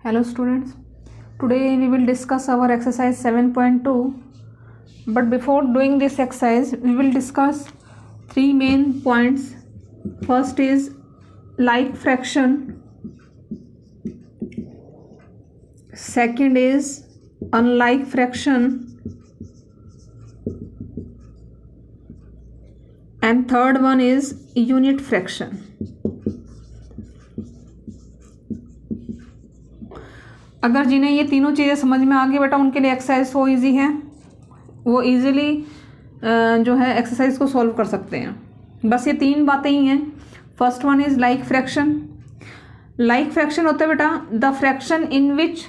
Hello students, today we will discuss our exercise 7.2, but before doing this exercise we will discuss three main points. First is like fraction, second is unlike fraction, and third one is unit fraction. अगर जिन्हें ये तीनों चीज़ें समझ में आ गई बेटा उनके लिए एक्सरसाइज सो इजी है, वो इजीली जो है एक्सरसाइज को सॉल्व कर सकते हैं। बस ये तीन बातें ही हैं। First one is like fraction. Like fraction होता है बेटा the fraction in which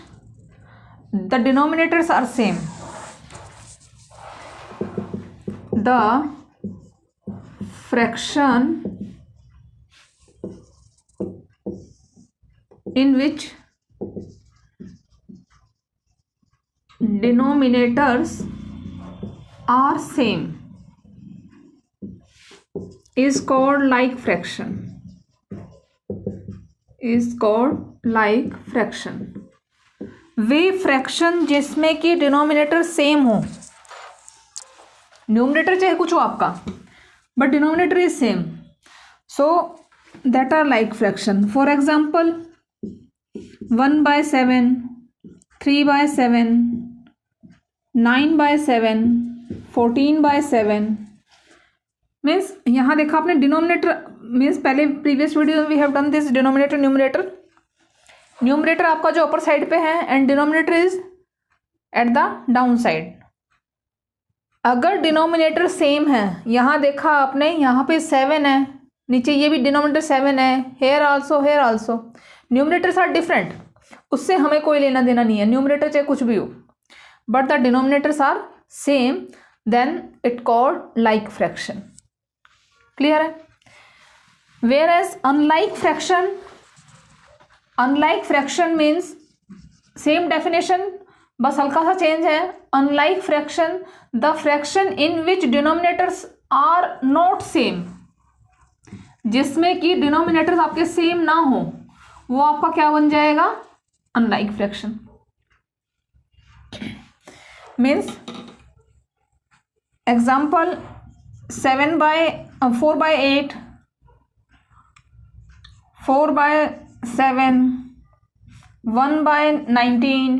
the denominators are same. The fraction in which denominators are same is called like fraction. वे फ्रैक्शन जिसमें कि डिनोमिनेटर सेम हो, न्यूमरेटर चाहे कुछ हो आपका but denominator is same, so that are like fraction. For example 1/7, 3/7, 9/7, 14/7 means यहाँ देखा आपने डिनोमिनेटर मीन्स पहले प्रीवियस वीडियो में we have done this denominator numerator. Numerator आपका जो अपर साइड पे है and denominator is at the down side. अगर डिनोमिनेटर सेम है, यहाँ देखा आपने यहाँ पे 7 है, नीचे ये भी डिनोमिनेटर 7 है, here also. Numerators are different, उससे हमें कोई लेना देना नहीं है, न्यूमरेटर चाहे कुछ भी हो, but the denominators are same, then it called like fraction. Clear है? Whereas unlike fraction means same definition, बस हल्का सा चेंज है. unlike fraction, the fraction in which denominators are not same, जिसमें कि डिनोमिनेटर्स आपके सेम ना हो, वो आपका क्या बन जाएगा? unlike fraction. Means example 4/8, 4/7, 1/19,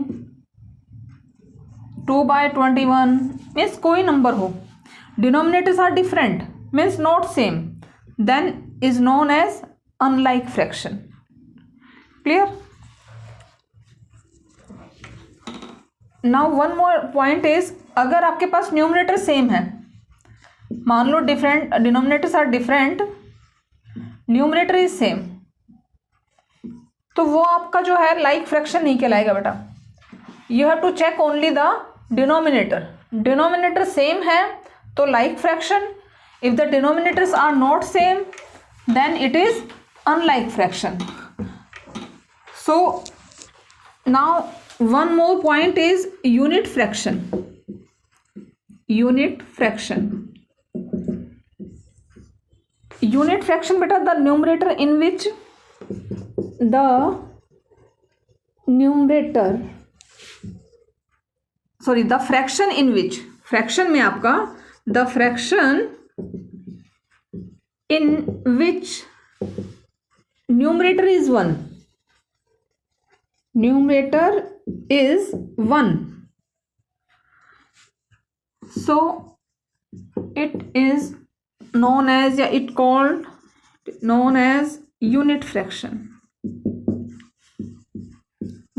2/21 means कोई नंबर हो, denominators are different means not same, then is known as unlike fraction. Clear? Now one more point is, अगर आपके पास न्यूमरेटर सेम है, मान लो different denominators are different, numerator is same, तो वो आपका जो है लाइक फ्रैक्शन नहीं कहलाएगा बेटा. You have to check only the denominator. Denominator same है तो like fraction, if the denominators are not same then it is unlike fraction. So now one more point is unit fraction. Unit fraction beta the numerator in which the fraction in which, fraction में आपका the fraction in which numerator is 1, numerator is 1, so it is known as, या it called known as unit fraction.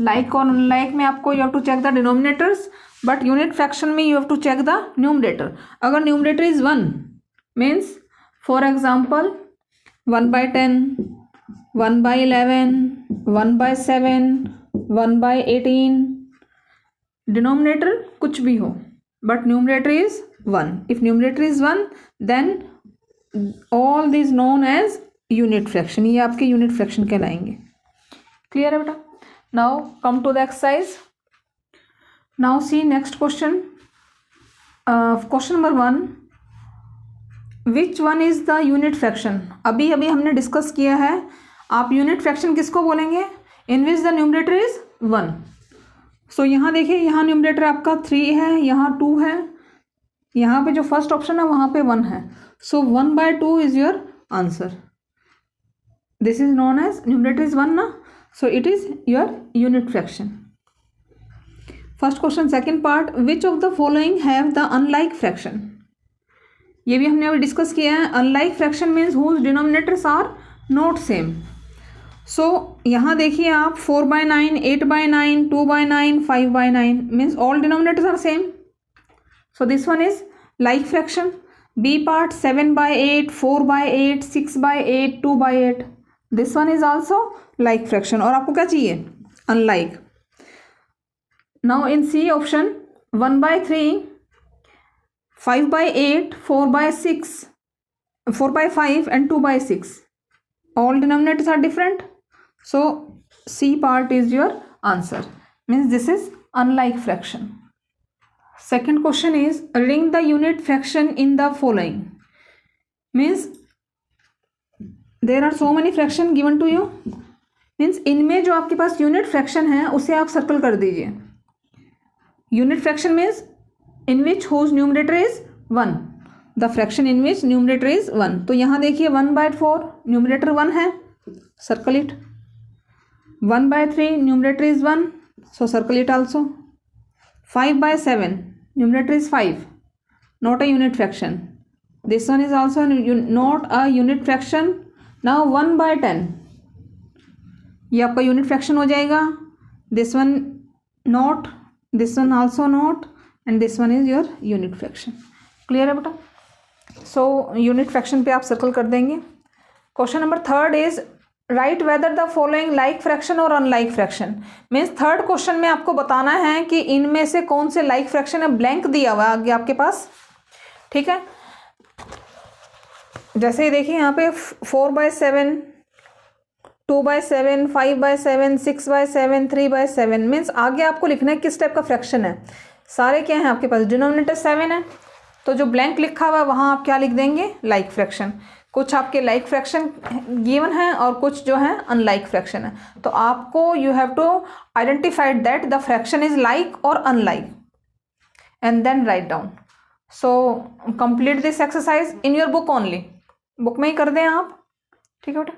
like और unlike में आपको you have to check the denominators, but unit fraction में you have to check the numerator. अगर numerator is 1 means for example 1/10, 1/11, 1/7, 1/18, denominator कुछ भी हो but numerator is 1. If numerator is 1 then all this known as unit fraction. ये आपके unit fraction कहलाएंगे. Clear है बेटा? Now come to the exercise. Now see next question. Question number 1, which one is the unit fraction. अभी हमने discuss किया है. आप यूनिट फ्रैक्शन किसको बोलेंगे? इन विच द न्यूमरेटर इज 1. सो यहाँ देखिए, यहाँ न्यूमरेटर आपका 3 है, यहाँ 2 है, यहाँ पे जो फर्स्ट ऑप्शन है वहाँ पे 1 है. So 1/2 is your answer. This is known as numerator is 1 ना, so it is your unit fraction. First question second part, which of the following have the unlike fraction. ये भी हमने अभी डिस्कस किया है. Unlike fraction means whose denominators are not same. So यहाँ देखिए आप 4/9, 8/9, 2/9, 5/9 means all denominators are same. So this one is like fraction. B part 7/8, 4/8, 6/8, 2/8 this one is also like fraction. और आपको क्या चाहिए? Unlike. Now in C option 1/3, 5/8, 4/6, 4/5 and 2/6 all denominators are different. So C part is your answer, means this is unlike fraction. Second question is ring the unit fraction in the following. Means there are so many fraction given to you. Means इनमें जो आपके पास unit fraction है उसे आप circle कर दीजिए. Unit fraction means in which whose numerator is 1. The fraction in which numerator is 1. तो यहाँ देखिए 1/4 numerator 1 है, circle it. 1/3 numerator is 1, so circle it also. 5/7 numerator is 5, not a unit fraction. This one is also not a unit fraction. Now 1/10 ये आपका unit fraction हो जाएगा. This one not, this one also not, and this one is your unit fraction. Clear है बेटा? So unit fraction पे आप circle कर देंगे. Question number third is write whether the following like fraction और unlike fraction. Means third question में आपको बताना है कि इनमें से कौन से लाइक फ्रैक्शन है. ब्लैंक दिया हुआ है आगे आपके पास, ठीक है. जैसे ही देखिए यहाँ पे 4/7, 2/7, 5/7, 6/7, 3/7 मीन्स आगे आपको लिखना है किस टाइप का फ्रैक्शन है. सारे क्या हैं आपके पास? डिनोमिनेटर 7 है, तो जो ब्लैंक लिखा हुआ है वहाँ आप क्या लिख देंगे? Like fraction. कुछ आपके लाइक फ्रैक्शन गिवन है और कुछ जो है अनलाइक फ्रैक्शन है. तो आपको you have to identify that the fraction is like और unlike and then write down. So complete this exercise in your book only. Book में ही कर दें आप, ठीक है बेटा.